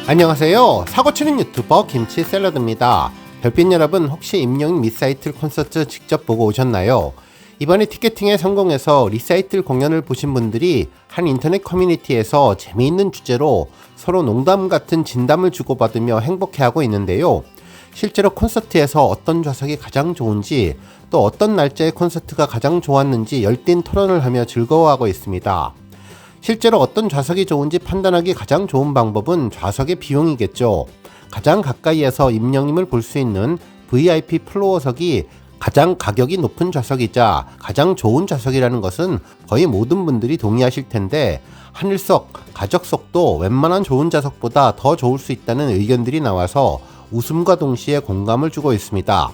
안녕하세요. 사고치는 유튜버 김치샐러드입니다. 별빛 여러분, 혹시 임영웅 리사이틀 콘서트 직접 보고 오셨나요? 이번에 티켓팅에 성공해서 리사이틀 공연을 보신 분들이 한 인터넷 커뮤니티에서 재미있는 주제로 서로 농담 같은 진담을 주고받으며 행복해하고 있는데요. 실제로 콘서트에서 어떤 좌석이 가장 좋은지, 또 어떤 날짜의 콘서트가 가장 좋았는지 열띤 토론을 하며 즐거워하고 있습니다. 실제로 어떤 좌석이 좋은지 판단하기 가장 좋은 방법은 좌석의 비용이겠죠. 가장 가까이에서 임영웅을 볼 수 있는 VIP 플로어석이 가장 가격이 높은 좌석이자 가장 좋은 좌석이라는 것은 거의 모든 분들이 동의하실 텐데, 하늘석, 가족석도 웬만한 좋은 좌석보다 더 좋을 수 있다는 의견들이 나와서 웃음과 동시에 공감을 주고 있습니다.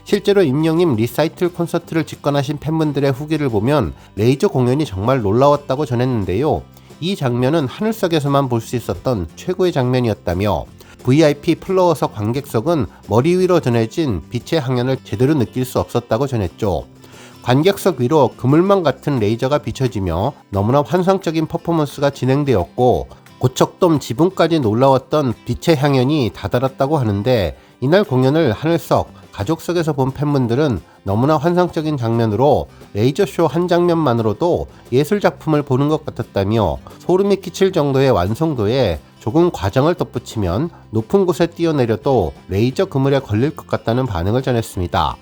실제로 임영웅 리사이틀 콘서트를 직관하신 팬분들의 후기를 보면 레이저 공연이 정말 놀라웠다고 전했는데요. 이 장면은 하늘석에서만 볼 수 있었던 최고의 장면이었다며, VIP 플로어석 관객석은 머리 위로 전해진 빛의 항연을 제대로 느낄 수 없었다고 전했죠. 관객석 위로 그물망 같은 레이저가 비춰지며 너무나 환상적인 퍼포먼스가 진행되었고, 고척돔 지붕까지 놀라웠던 빛의 향연이 다다랐다고 하는데, 이날 공연을 하늘석, 가족석에서 본 팬분들은 너무나 환상적인 장면으로 레이저쇼 한 장면만으로도 예술작품을 보는 것 같았다며, 소름이 끼칠 정도의 완성도에 조금 과정을 덧붙이면 높은 곳에 뛰어내려도 레이저 그물에 걸릴 것 같다는 반응을 전했습니다.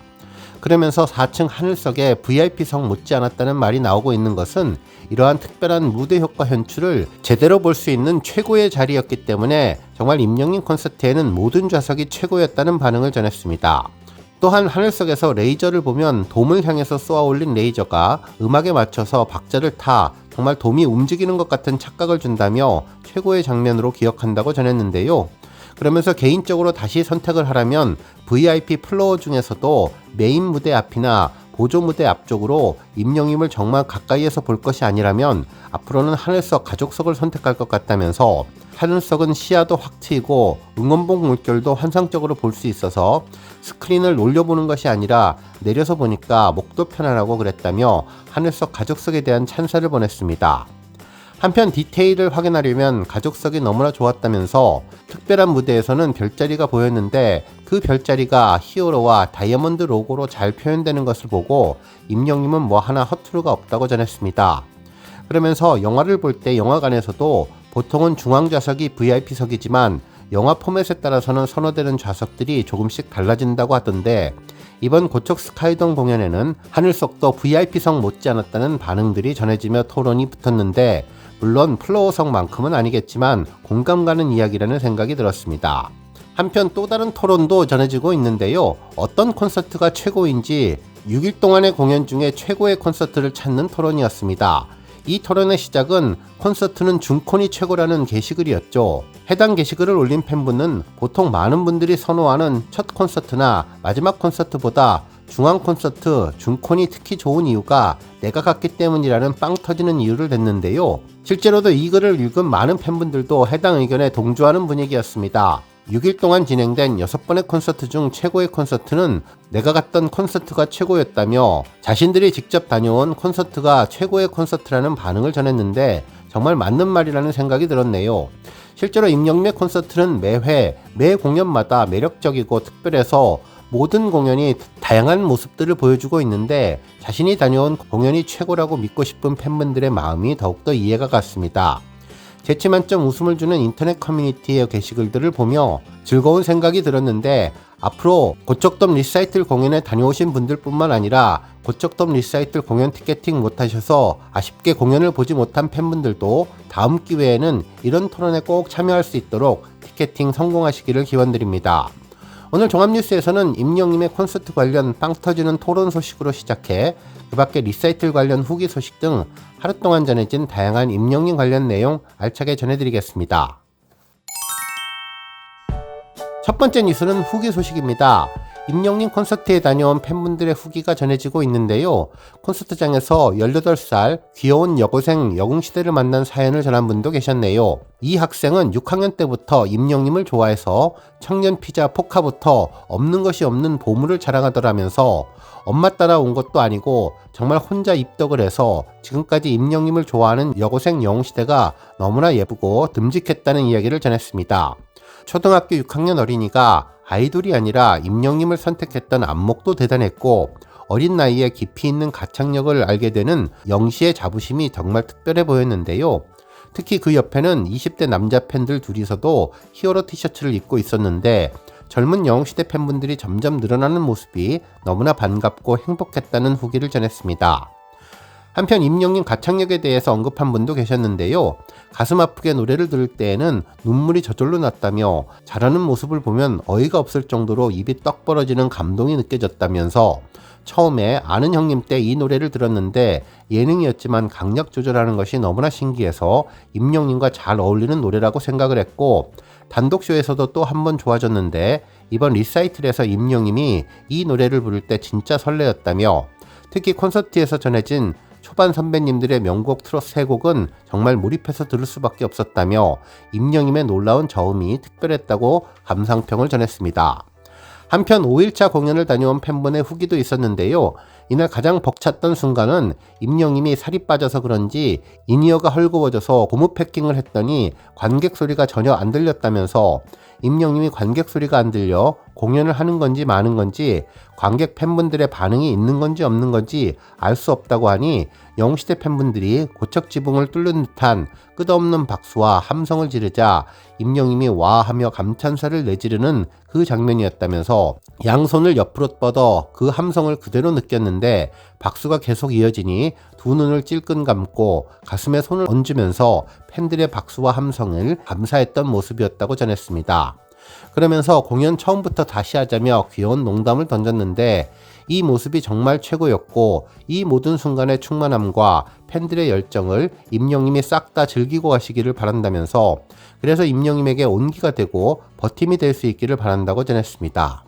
그러면서 4층 하늘석에 VIP석 못지않았다는 말이 나오고 있는 것은 이러한 특별한 무대 효과 연출을 제대로 볼 수 있는 최고의 자리였기 때문에 정말 임영웅 콘서트에는 모든 좌석이 최고였다는 반응을 전했습니다. 또한 하늘석에서 레이저를 보면 돔을 향해서 쏘아 올린 레이저가 음악에 맞춰서 박자를 타 정말 돔이 움직이는 것 같은 착각을 준다며 최고의 장면으로 기억한다고 전했는데요. 그러면서 개인적으로 다시 선택을 하라면 VIP 플로어 중에서도 메인 무대 앞이나 보조 무대 앞쪽으로 임영웅을 정말 가까이에서 볼 것이 아니라면 앞으로는 하늘석, 가족석을 선택할 것 같다면서, 하늘석은 시야도 확 트이고 응원봉 물결도 환상적으로 볼 수 있어서 스크린을 올려보는 것이 아니라 내려서 보니까 목도 편안하고 그랬다며 하늘석, 가족석에 대한 찬사를 보냈습니다. 한편 디테일을 확인하려면 가족석이 너무나 좋았다면서, 특별한 무대에서는 별자리가 보였는데 그 별자리가 히어로와 다이아몬드 로고로 잘 표현되는 것을 보고 임영웅은 뭐 하나 허투루가 없다고 전했습니다. 그러면서 영화를 볼 때 영화관에서도 보통은 중앙 좌석이 VIP석이지만 영화 포맷에 따라서는 선호되는 좌석들이 조금씩 달라진다고 하던데, 이번 고척 스카이돔 공연에는 하늘석도 VIP석 못지않았다는 반응들이 전해지며 토론이 붙었는데, 물론 플로어석만큼은 아니겠지만 공감 가는 이야기라는 생각이 들었습니다. 한편 또 다른 토론도 전해지고 있는데요. 어떤 콘서트가 최고인지 6일 동안의 공연 중에 최고의 콘서트를 찾는 토론이었습니다. 이 토론의 시작은 콘서트는 중콘이 최고라는 게시글이었죠. 해당 게시글을 올린 팬분은 보통 많은 분들이 선호하는 첫 콘서트나 마지막 콘서트보다 중앙 콘서트, 중콘이 특히 좋은 이유가 내가 갔기 때문이라는 빵 터지는 이유를 냈는데요. 실제로도 이 글을 읽은 많은 팬분들도 해당 의견에 동조하는 분위기였습니다. 6일 동안 진행된 6번의 콘서트 중 최고의 콘서트는 내가 갔던 콘서트가 최고였다며, 자신들이 직접 다녀온 콘서트가 최고의 콘서트라는 반응을 전했는데 정말 맞는 말이라는 생각이 들었네요. 실제로 임영웅의 콘서트는 매 공연마다 매력적이고 특별해서 모든 공연이 다양한 모습들을 보여주고 있는데, 자신이 다녀온 공연이 최고라고 믿고 싶은 팬분들의 마음이 더욱더 이해가 갔습니다. 재치 만점 웃음을 주는 인터넷 커뮤니티의 게시글들을 보며 즐거운 생각이 들었는데, 앞으로 고척돔 리사이틀 공연에 다녀오신 분들뿐만 아니라 고척돔 리사이틀 공연 티켓팅 못하셔서 아쉽게 공연을 보지 못한 팬분들도 다음 기회에는 이런 토론에 꼭 참여할 수 있도록 티켓팅 성공하시기를 기원드립니다. 오늘 종합뉴스에서는 임영웅의 콘서트 관련 빵 터지는 토론 소식으로 시작해 그 밖에 리사이틀 관련 후기 소식 등 하루 동안 전해진 다양한 임영웅 관련 내용 알차게 전해드리겠습니다. 첫 번째 뉴스는 후기 소식입니다. 임영웅 콘서트에 다녀온 팬분들의 후기가 전해지고 있는데요. 콘서트장에서 18살 귀여운 여고생 여궁시대를 만난 사연을 전한 분도 계셨네요. 이 학생은 6학년 때부터 임영웅을 좋아해서 청년 피자 포카부터 없는 것이 없는 보물을 자랑하더라면서, 엄마 따라 온 것도 아니고 정말 혼자 입덕을 해서 지금까지 임영웅을 좋아하는 여고생 여궁시대가 너무나 예쁘고 듬직했다는 이야기를 전했습니다. 초등학교 6학년 어린이가 아이돌이 아니라 임영님을 선택했던 안목도 대단했고, 어린 나이에 깊이 있는 가창력을 알게 되는 영시의 자부심이 정말 특별해 보였는데요. 특히 그 옆에는 20대 남자 팬들 둘이서도 히어로 티셔츠를 입고 있었는데, 젊은 영웅시대 팬분들이 점점 늘어나는 모습이 너무나 반갑고 행복했다는 후기를 전했습니다. 한편 임영님 가창력에 대해서 언급한 분도 계셨는데요. 가슴 아프게 노래를 들을 때에는 눈물이 저절로 났다며, 잘하는 모습을 보면 어이가 없을 정도로 입이 떡 벌어지는 감동이 느껴졌다면서, 처음에 아는 형님 때 이 노래를 들었는데 예능이었지만 강약 조절하는 것이 너무나 신기해서 임영님과 잘 어울리는 노래라고 생각을 했고, 단독쇼에서도 또 한 번 좋아졌는데 이번 리사이틀에서 임영님이 이 노래를 부를 때 진짜 설레었다며, 특히 콘서트에서 전해진 초반 선배님들의 명곡 트롯 3곡은 정말 몰입해서 들을 수밖에 없었다며, 임영님의 놀라운 저음이 특별했다고 감상평을 전했습니다. 한편 5일차 공연을 다녀온 팬분의 후기도 있었는데요. 이날 가장 벅찼던 순간은 임영님이 살이 빠져서 그런지 인이어가 헐거워져서 고무 패킹을 했더니 관객 소리가 전혀 안 들렸다면서, 임영님이 관객 소리가 안 들려 공연을 하는 건지 마는 건지, 관객 팬분들의 반응이 있는 건지 없는 건지 알 수 없다고 하니, 영웅시대 팬분들이 고척지붕을 뚫는 듯한 끝없는 박수와 함성을 지르자 임영님이 와하며 감탄사를 내지르는 그 장면이었다면서, 양손을 옆으로 뻗어 그 함성을 그대로 느꼈는데 박수가 계속 이어지니 두 눈을 찔끔 감고 가슴에 손을 얹으면서 팬들의 박수와 함성을 감사했던 모습이었다고 전했습니다. 그러면서 공연 처음부터 다시 하자며 귀여운 농담을 던졌는데, 이 모습이 정말 최고였고 이 모든 순간의 충만함과 팬들의 열정을 임영님이 싹 다 즐기고 가시기를 바란다면서, 그래서 임영님에게 온기가 되고 버팀이 될 수 있기를 바란다고 전했습니다.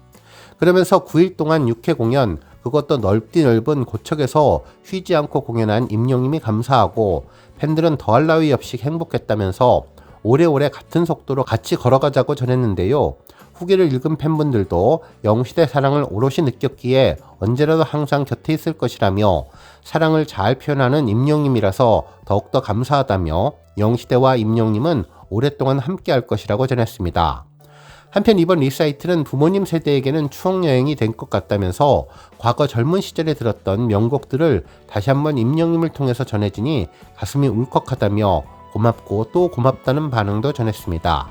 그러면서 9일 동안 6회 공연, 그것도 넓디 넓은 고척에서 쉬지 않고 공연한 임영님이 감사하고, 팬들은 더할 나위 없이 행복했다면서 오래오래 같은 속도로 같이 걸어가자고 전했는데요. 후기를 읽은 팬분들도 영웅시대 사랑을 오롯이 느꼈기에 언제라도 항상 곁에 있을 것이라며, 사랑을 잘 표현하는 임영님이라서 더욱더 감사하다며, 영웅시대와 임영님은 오랫동안 함께 할 것이라고 전했습니다. 한편 이번 리사이틀은 부모님 세대에게는 추억여행이 된 것 같다면서, 과거 젊은 시절에 들었던 명곡들을 다시 한번 임영님을 통해서 전해지니 가슴이 울컥하다며 고맙고 또 고맙다는 반응도 전했습니다.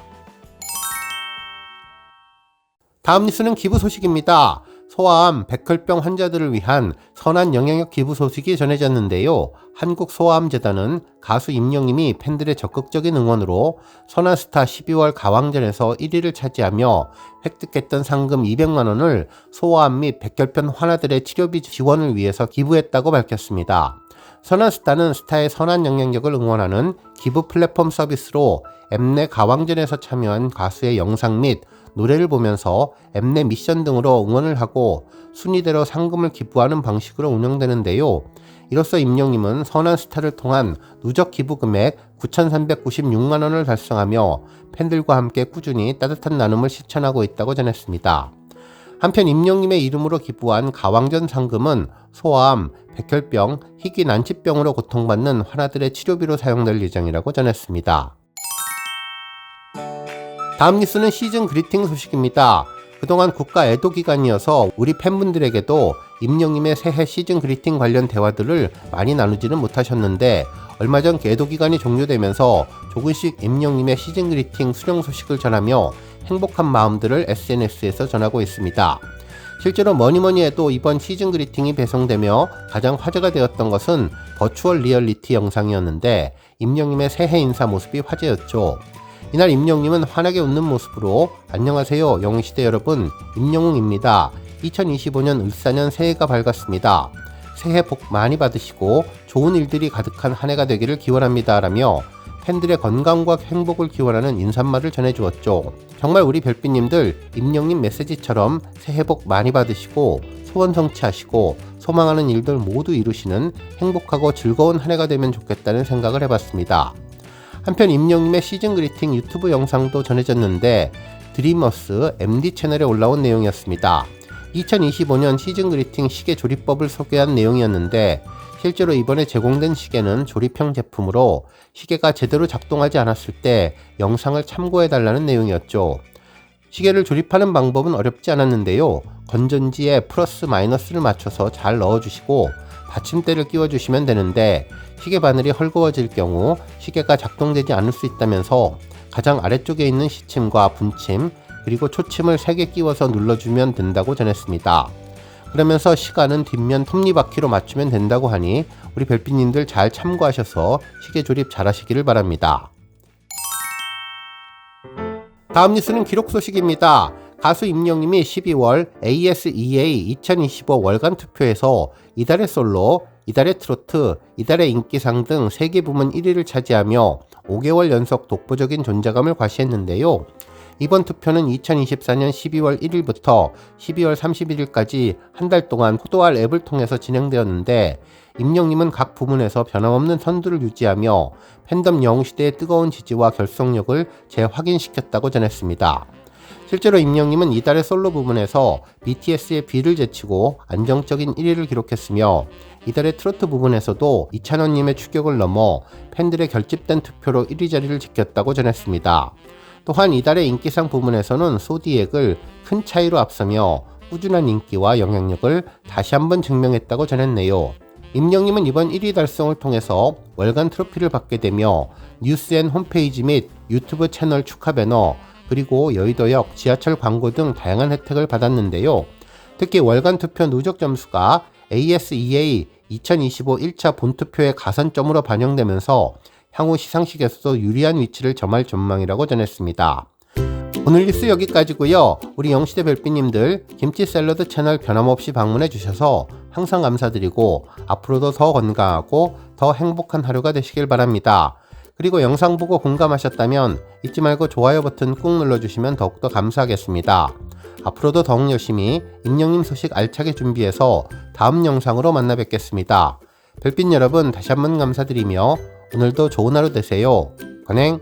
다음 뉴스는 기부 소식입니다. 소아암, 백혈병 환자들을 위한 선한 영향력 기부 소식이 전해졌는데요. 한국소아암재단은 가수 임영님이 팬들의 적극적인 응원으로 선한스타 12월 가왕전에서 1위를 차지하며 획득했던 상금 200만원을 소아암 및 백혈병 환자들의 치료비 지원을 위해서 기부했다고 밝혔습니다. 선한스타는 스타의 선한 영향력을 응원하는 기부 플랫폼 서비스로 엠넷 가왕전에서 참여한 가수의 영상 및 노래를 보면서 엠넷 미션 등으로 응원을 하고 순위대로 상금을 기부하는 방식으로 운영되는데요. 이로써 임영님은 선한스타를 통한 누적 기부 금액 9,396만원을 달성하며 팬들과 함께 꾸준히 따뜻한 나눔을 실천하고 있다고 전했습니다. 한편 임영님의 이름으로 기부한 가왕전 상금은 소아암, 백혈병, 희귀 난치병으로 고통받는 환자들의 치료비로 사용될 예정이라고 전했습니다. 다음 뉴스는 시즌 그리팅 소식입니다. 그동안 국가 애도 기간이어서 우리 팬분들에게도 임영님의 새해 시즌 그리팅 관련 대화들을 많이 나누지는 못하셨는데, 얼마 전 애도 기간이 종료되면서 조금씩 임영님의 시즌 그리팅 수령 소식을 전하며 행복한 마음들을 SNS에서 전하고 있습니다. 실제로 뭐니뭐니 해도 이번 시즌 그리팅이 배송되며 가장 화제가 되었던 것은 버추얼 리얼리티 영상이었는데, 임영님의 새해 인사 모습이 화제였죠. 이날 임영님은 환하게 웃는 모습으로 안녕하세요 영웅시대 여러분, 임영웅입니다. 2025년 을사년 새해가 밝았습니다. 새해 복 많이 받으시고 좋은 일들이 가득한 한 해가 되기를 기원합니다 라며 팬들의 건강과 행복을 기원하는 인사말을 전해주었죠. 정말 우리 별빛님들 임영님 메시지처럼 새해 복 많이 받으시고 소원 성취하시고 소망하는 일들 모두 이루시는 행복하고 즐거운 한 해가 되면 좋겠다는 생각을 해봤습니다. 한편 임영님의 시즌 그리팅 유튜브 영상도 전해졌는데, 드리머스 MD 채널에 올라온 내용이었습니다. 2025년 시즌 그리팅 시계 조립법을 소개한 내용이었는데, 실제로 이번에 제공된 시계는 조립형 제품으로 시계가 제대로 작동하지 않았을 때 영상을 참고해달라는 내용이었죠. 시계를 조립하는 방법은 어렵지 않았는데요. 건전지에 플러스 마이너스를 맞춰서 잘 넣어주시고 받침대를 끼워주시면 되는데, 시계 바늘이 헐거워질 경우 시계가 작동되지 않을 수 있다면서 가장 아래쪽에 있는 시침과 분침 그리고 초침을 3개 끼워서 눌러주면 된다고 전했습니다. 그러면서 시간은 뒷면 톱니바퀴로 맞추면 된다고 하니 우리 별빛님들 잘 참고하셔서 시계 조립 잘 하시기를 바랍니다. 다음 뉴스는 기록 소식입니다. 가수 임영님이 12월 ASEA 2025 월간 투표에서 이달의 솔로, 이달의 트로트, 이달의 인기상 등 3개 부문 1위를 차지하며 5개월 연속 독보적인 존재감을 과시했는데요. 이번 투표는 2024년 12월 1일부터 12월 31일까지 한 달 동안 포도알 앱을 통해서 진행되었는데, 임영님은 각 부문에서 변함없는 선두를 유지하며 팬덤 영웅시대의 뜨거운 지지와 결속력을 재확인시켰다고 전했습니다. 실제로 임영님은 이달의 솔로 부분에서 BTS의 B를 제치고 안정적인 1위를 기록했으며, 이달의 트로트 부분에서도 이찬원님의 추격을 넘어 팬들의 결집된 투표로 1위 자리를 지켰다고 전했습니다. 또한 이달의 인기상 부문에서는 소디액을 큰 차이로 앞서며 꾸준한 인기와 영향력을 다시 한번 증명했다고 전했네요. 임영님은 이번 1위 달성을 통해서 월간 트로피를 받게 되며 뉴스앤 홈페이지 및 유튜브 채널 축하 배너, 그리고 여의도역 지하철 광고 등 다양한 혜택을 받았는데요. 특히 월간 투표 누적 점수가 ASEA 2025 1차 본투표의 가산점으로 반영되면서 향후 시상식에서도 유리한 위치를 점할 전망이라고 전했습니다. 오늘 뉴스 여기까지고요. 우리 영시대 별빛님들 김치 샐러드 채널 변함없이 방문해 주셔서 항상 감사드리고 앞으로도 더 건강하고 더 행복한 하루가 되시길 바랍니다. 그리고 영상 보고 공감하셨다면 잊지 말고 좋아요 버튼 꾹 눌러주시면 더욱더 감사하겠습니다. 앞으로도 더욱 열심히 임영님 소식 알차게 준비해서 다음 영상으로 만나 뵙겠습니다. 별빛 여러분 다시 한번 감사드리며 오늘도 좋은 하루 되세요. 건행!